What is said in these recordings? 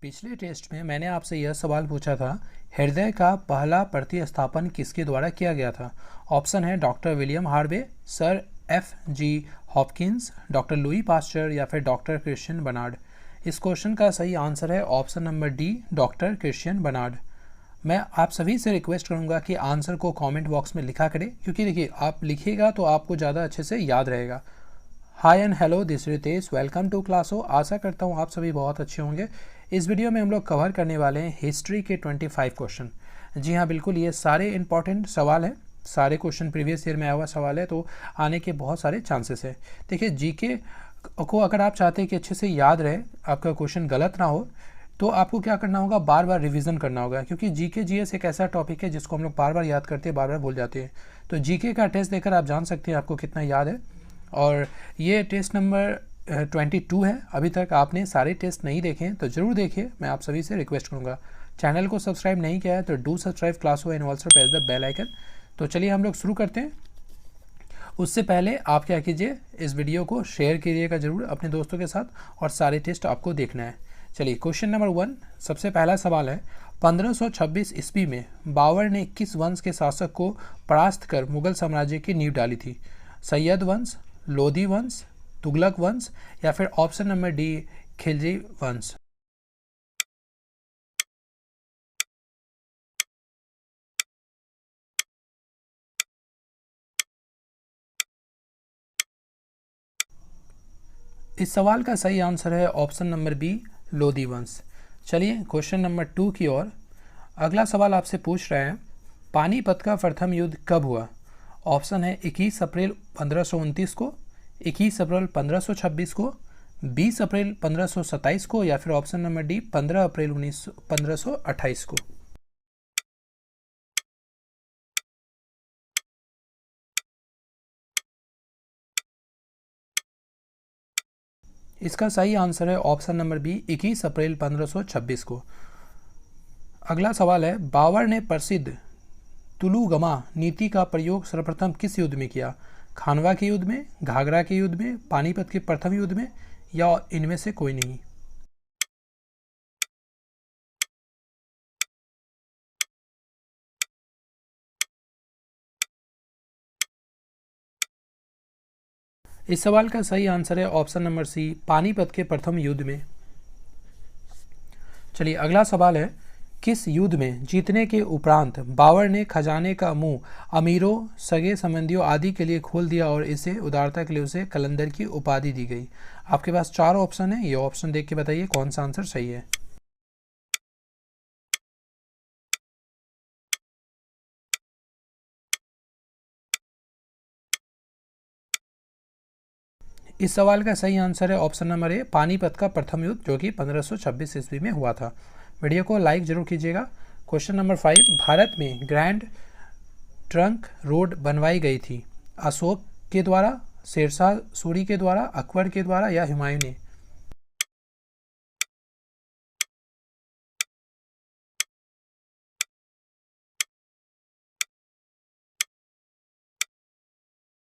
पिछले टेस्ट में मैंने आपसे यह सवाल पूछा था, हृदय का पहला प्रतिस्थापन किसके द्वारा किया गया था। ऑप्शन है doctor William Harvey, sir F G Hopkins, doctor Louis Pasteur या फिर डॉक्टर क्रिश्चियन बर्नार्ड। इस क्वेश्चन का सही आंसर है option number D, doctor Christian Barnard. मैं आप सभी से रिक्वेस्ट करूंगा कि आंसर को कमेंट बॉक्स में लिखा करें, क्योंकि देखिए आप लिखिएगा तो आपको ज़्यादा अच्छे से याद रहेगा। Hi and hello, this Ritesh, welcome to Classo. आशा करता हूँ आप सभी बहुत अच्छे होंगे। इस वीडियो में हम लोग कवर करने वाले हैं हिस्ट्री के 25 क्वेश्चन। जी हाँ, बिल्कुल, ये सारे इंपॉर्टेंट सवाल हैं। सारे क्वेश्चन प्रीवियस ईयर में आया हुआ सवाल है, तो आने के बहुत सारे चांसेस है। देखिए, जीके को अगर आप चाहते हैं कि अच्छे से याद रहे, आपका क्वेश्चन गलत ना हो, तो आपको क्या करना होगा, बार बार रिवीजन करना होगा, क्योंकि जीके जीएस एक ऐसा टॉपिक है जिसको हम लोग बार बार याद करते हैं, बार बार भूल जाते हैं। तो जीके का टेस्ट देकर आप जान सकते हैं आपको कितना याद है। और ये टेस्ट नंबर 22 है। अभी तक आपने सारे टेस्ट नहीं देखे हैं तो ज़रूर देखिए, मैं आप सभी से रिक्वेस्ट करूँगा। चैनल को सब्सक्राइब नहीं किया है तो do subscribe Classo and also press the bell icon. तो चलिए हम लोग शुरू करते हैं। उससे पहले आप क्या कीजिए, इस वीडियो को शेयर कीजिएगा ज़रूर अपने दोस्तों के साथ, और सारे टेस्ट आपको देखना है। चलिए, क्वेश्चन नंबर 1, सबसे पहला सवाल है, 1526 ईस्वी में बाबर ने किस वंश के शासक को परास्त कर मुगल साम्राज्य की नींव डाली थी। सैयद वंश, लोधी वंश, तुगलक वंश या फिर ऑप्शन नंबर डी, खिलजी वंश। इस सवाल का सही आंसर है ऑप्शन नंबर बी, लोधी वंश। चलिए क्वेश्चन नंबर 2 की ओर। अगला सवाल आपसे पूछ रहे हैं, पानीपत का प्रथम युद्ध कब हुआ। ऑप्शन है 21 अप्रैल 1529 को, 21 अप्रैल 1526 को, 20 अप्रैल 1527 को या फिर ऑप्शन नंबर डी, 15 अप्रैल 1528 को। इसका सही आंसर है ऑप्शन नंबर बी, 21 अप्रैल 1526 को। अगला सवाल है, बाबर ने प्रसिद्ध तुलुगमा नीति का प्रयोग सर्वप्रथम किस युद्ध में किया। खानवा के युद्ध में, घाघरा के युद्ध में, पानीपत के प्रथम युद्ध में या इनमें से कोई नहीं। इस सवाल का सही आंसर है ऑप्शन नंबर सी, पानीपत के प्रथम युद्ध में। चलिए अगला सवाल है, किस युद्ध में जीतने के उपरांत बाबर ने खजाने का मुंह अमीरों, सगे संबंधियों आदि के लिए खोल दिया और इसे उदारता के लिए उसे कलंदर की उपाधि दी गई। आपके पास 4 ऑप्शन है, ये ऑप्शन देख के बताइए कौन सा आंसर सही है। इस सवाल का सही आंसर है ऑप्शन नंबर ए, पानीपत का प्रथम युद्ध, जो कि 1526 ईस्वी में हुआ था। वीडियो को लाइक जरूर कीजिएगा। क्वेश्चन नंबर 5, भारत में ग्रैंड ट्रंक रोड बनवाई गई थी। अशोक के द्वारा, शेरशाह सूरी के द्वारा, अकबर के द्वारा या हुमायूं ने।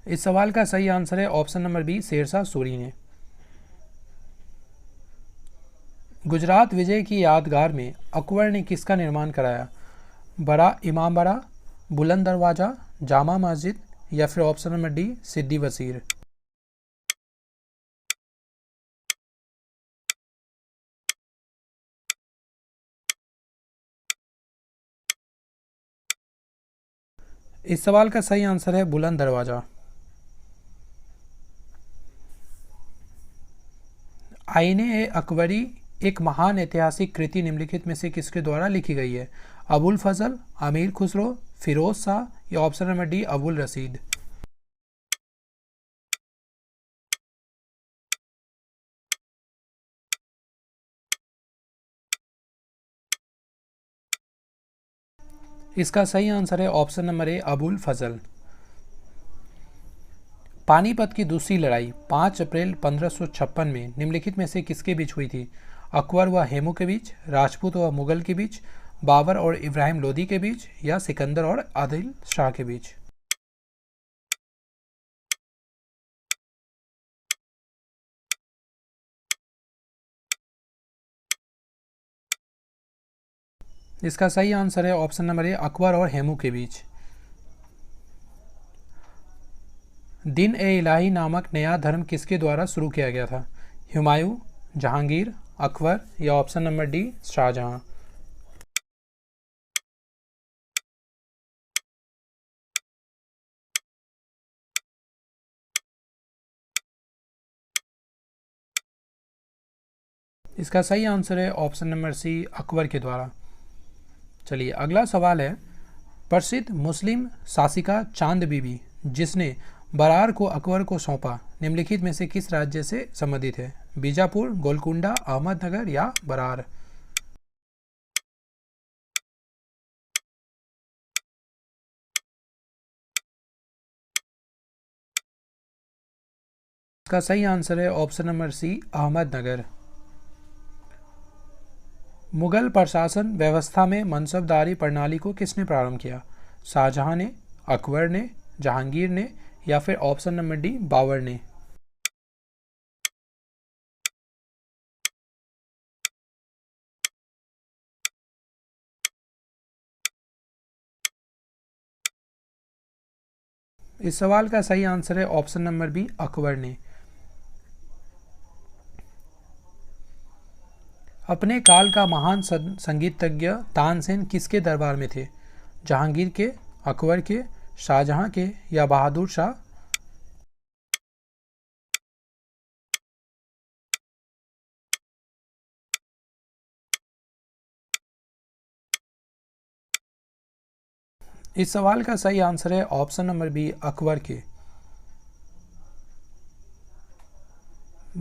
इस सवाल का सही आंसर है option number B, Sher Shah Suri ने। गुजरात विजय की यादगार में अकबर ने किसका निर्माण कराया। बड़ा इमामबाड़ा, बुलंद दरवाज़ा, जामा मस्जिद या फिर ऑप्शन नंबर डी, सिद्दी वजीर। इस सवाल का सही आंसर है बुलंद दरवाज़ा। आईने अकबरी एक महान ऐतिहासिक कृति निम्नलिखित में से किसके द्वारा लिखी गई है। अबुल फजल, अमीर खुसरो, फिरोज शाह या ऑप्शन नंबर डी, अबुल रसीद। इसका सही आंसर है ऑप्शन नंबर ए, अबुल फजल। पानीपत की दूसरी लड़ाई 5 अप्रैल 1556 में निम्नलिखित में से किसके बीच हुई थी। अकबर व हेमू के बीच, राजपूत व मुगल के बीच, बाबर और इब्राहिम लोदी के बीच या सिकंदर और आदिल शाह के बीच। इसका सही आंसर है ऑप्शन नंबर ए, अकबर और हेमू के बीच। दिन ए इलाही नामक नया धर्म किसके द्वारा शुरू किया गया था? हुमायूं, जहांगीर, अकबर या ऑप्शन नंबर डी, शाहजहां। इसका सही आंसर है ऑप्शन नंबर सी, अकबर के द्वारा। चलिए अगला सवाल है, प्रसिद्ध मुस्लिम शासिका चांद बीबी जिसने बरार को अकबर को सौंपा निम्नलिखित में से किस राज्य से संबंधित है? बीजापुर, गोलकुंडा, अहमदनगर या बरार। इसका सही आंसर है option number C, Ahmednagar. Mughal प्रशासन व्यवस्था में मनसबदारी प्रणाली को किसने प्रारंभ किया? शाहजहां ने, अकबर ने, जहांगीर ने या फिर ऑप्शन नंबर डी, बाबर ने। इस सवाल का सही आंसर है ऑप्शन नंबर बी, अकबर ने। अपने काल का महान संगीतज्ञ तानसेन किसके दरबार में थे? जहांगीर के, अकबर के, शाहजहां के या बहादुर शाह। इस सवाल का सही आंसर है ऑप्शन नंबर बी, अकबर के।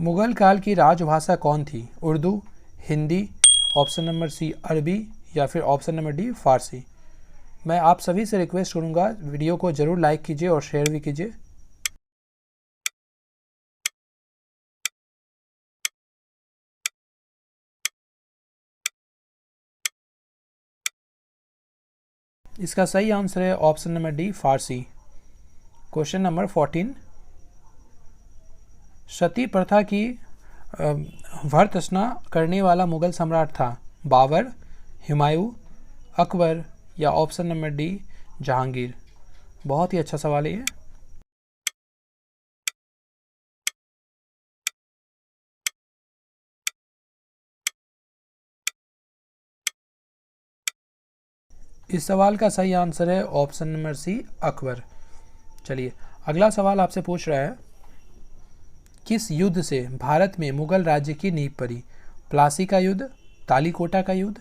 मुगल काल की राजभाषा कौन थी? Urdu, Hindi, option number C, अरबी या फिर ऑप्शन नंबर डी, फारसी। मैं आप सभी से रिक्वेस्ट करूंगा, वीडियो को जरूर लाइक कीजिए और शेयर भी कीजिए। इसका सही आंसर है ऑप्शन नंबर डी, फारसी। क्वेश्चन नंबर 14, सती प्रथा की भर्त्सना करने वाला मुगल सम्राट था? बाबर, हुमायूं, अकबर या ऑप्शन नंबर डी, जहांगीर। बहुत ही अच्छा सवाल है ये। इस सवाल का सही आंसर है ऑप्शन नंबर सी, अकबर। चलिए अगला सवाल आपसे पूछ रहा है, किस युद्ध से भारत में मुगल राज्य की नींव पड़ी? प्लासी का युद्ध, तालीकोटा का युद्ध,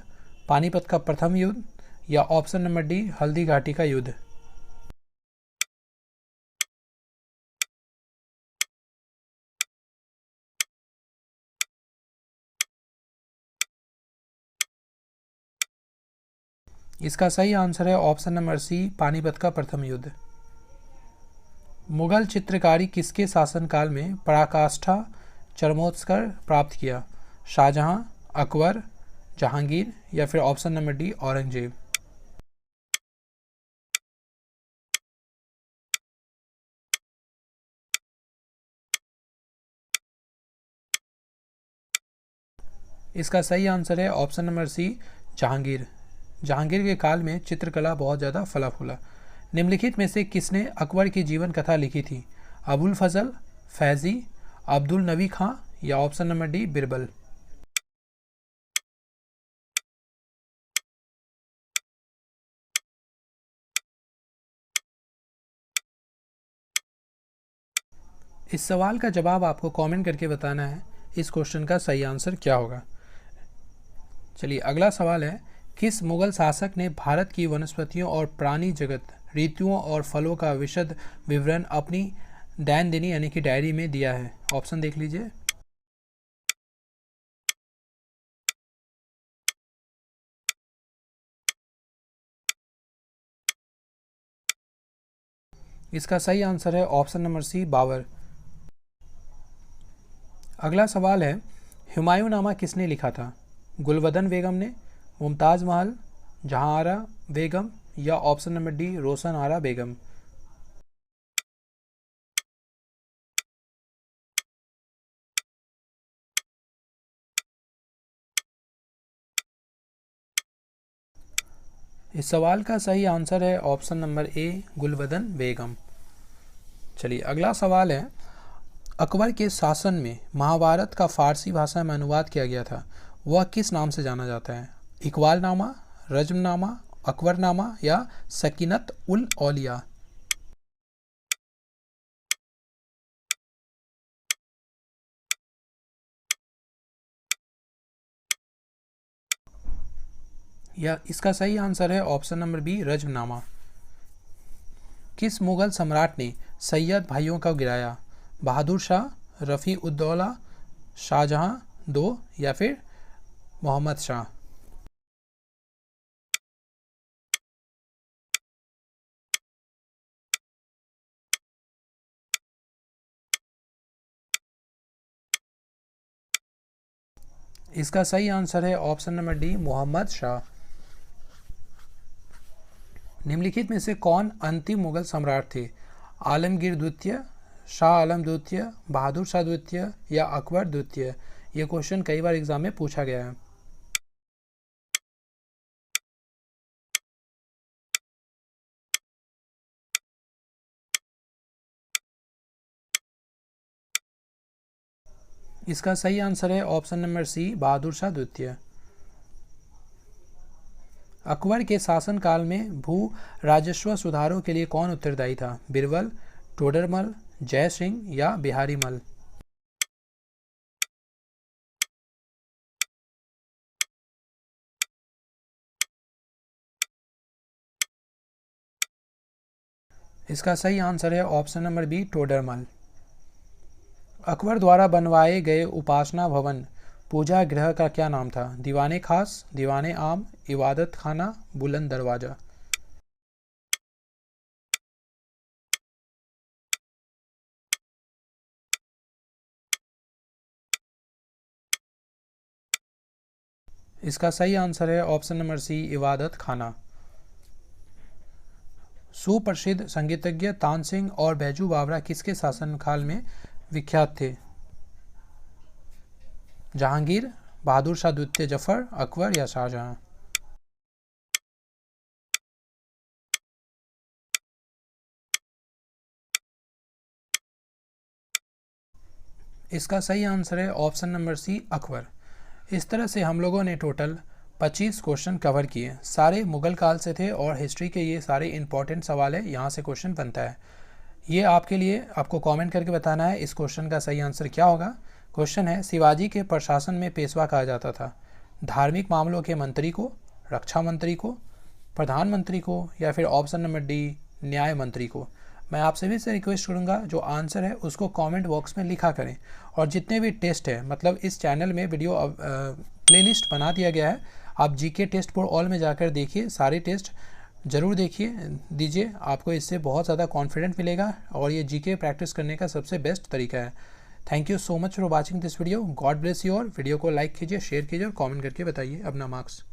पानीपत का प्रथम युद्ध या option number D, Haldi Ghati का युद्ध। इसका सही आंसर है ऑप्शन नंबर सी, पानीपत का प्रथम युद्ध। मुगल चित्रकारी किसके शासनकाल में पराकाष्ठा चरमोत्कर्ष प्राप्त किया? शाहजहां, अकबर, जहांगीर या फिर ऑप्शन नंबर डी, औरंगजेब। इसका सही आंसर है option number C, Jahangir. Jahangir के काल में चित्रकला बहुत ज़्यादा फला फूला। निम्नलिखित में से किसने अकबर की जीवन कथा लिखी थी? अबुल फजल, फैजी, अब्दुल नबी खां या ऑप्शन नंबर डी, बिरबल। इस सवाल का जवाब आपको कमेंट करके बताना है, इस क्वेश्चन का सही आंसर क्या होगा। चलिए अगला सवाल है, किस मुगल शासक ने भारत की वनस्पतियों और प्राणी जगत, ऋतुओं और फलों का विशद विवरण अपनी दैनंदिनी यानी कि डायरी में दिया है? ऑप्शन देख लीजिए। इसका सही आंसर है ऑप्शन नंबर सी, बाबर। अगला सवाल है, हुमायूंनामा किसने लिखा था? गुलबदन बेगम ने, मुमताज़ महल, जहांआरा बेगम या ऑप्शन नंबर डी, रोशन आरा बेगम। इस सवाल का सही आंसर है ऑप्शन नंबर ए, गुलबदन बेगम। चलिए अगला सवाल है, अकबर के शासन में महाभारत का फारसी भाषा में अनुवाद किया गया था, वह किस नाम से जाना जाता है? इकबालनामा, रज्मनामा, अकबरनामा या सकीनत उल औलिया? या इसका सही आंसर है ऑप्शन नंबर बी, रज्मनामा। किस मुगल सम्राट ने सैयद भाइयों को गिराया? बहादुर शाह, रफ़ी उद्दौला, शाहजहां दो या फिर मोहम्मद शाह? इसका सही आंसर है option number D, Mohammad Shah. निम्नलिखित में से कौन अंतिम मुगल सम्राट थे? आलमगीर द्वितीय, शाह आलम द्वितीय, बहादुर शाह द्वितीय या अकबर द्वितीय? ये क्वेश्चन कई बार एग्जाम में पूछा गया है। इसका सही आंसर है ऑप्शन नंबर सी, बहादुर शाह द्वितीय। अकबर के शासनकाल में भू राजस्व सुधारों के लिए कौन उत्तरदायी था? बीरबल, टोडरमल, जय सिंह या बिहारी मल? इसका सही आंसर है option number B, Todarmal. Akbar द्वारा बनवाए गए उपासना भवन पूजा गृह का क्या नाम था? दीवाने खास, दीवाने आम, इबादत खाना, बुलंद दरवाजा? इसका सही आंसर है ऑप्शन नंबर सी, इबादत खाना। सुप्रसिद्ध संगीतज्ञ तानसेन और बैजू बावरा किसके शासनकाल में विख्यात थे? जहांगीर, बहादुर शाह द्वितीय जफर, अकबर या शाहजहां? इसका सही आंसर है ऑप्शन नंबर सी, अकबर। इस तरह से हम लोगों ने टोटल 25 क्वेश्चन कवर किए, सारे मुगल काल से थे और हिस्ट्री के ये सारे इंपॉर्टेंट सवाल है, यहाँ से क्वेश्चन बनता है। ये आपके लिए, आपको कमेंट करके बताना है इस क्वेश्चन का सही आंसर क्या होगा। क्वेश्चन है, शिवाजी के प्रशासन में पेशवा कहा जाता था? धार्मिक मामलों के मंत्री को, रक्षा मंत्री को, प्रधानमंत्री को या फिर ऑप्शन नंबर डी, न्याय मंत्री को? मैं आप सभी से रिक्वेस्ट करूंगा जो आंसर है उसको कमेंट बॉक्स में लिखा करें। और जितने भी टेस्ट है, मतलब इस चैनल में वीडियो प्लेलिस्ट बना दिया गया है, आप जीके टेस्ट फॉर ऑल में जाकर देखिए, सारे टेस्ट ज़रूर देखिए दीजिए, आपको इससे बहुत ज़्यादा कॉन्फिडेंट मिलेगा और ये जीके प्रैक्टिस करने का सबसे बेस्ट तरीका है। Thank you so much for watching this video. God bless you. और वीडियो को लाइक कीजिए, शेयर कीजिए और कमेंट करके बताइए अपना मार्क्स।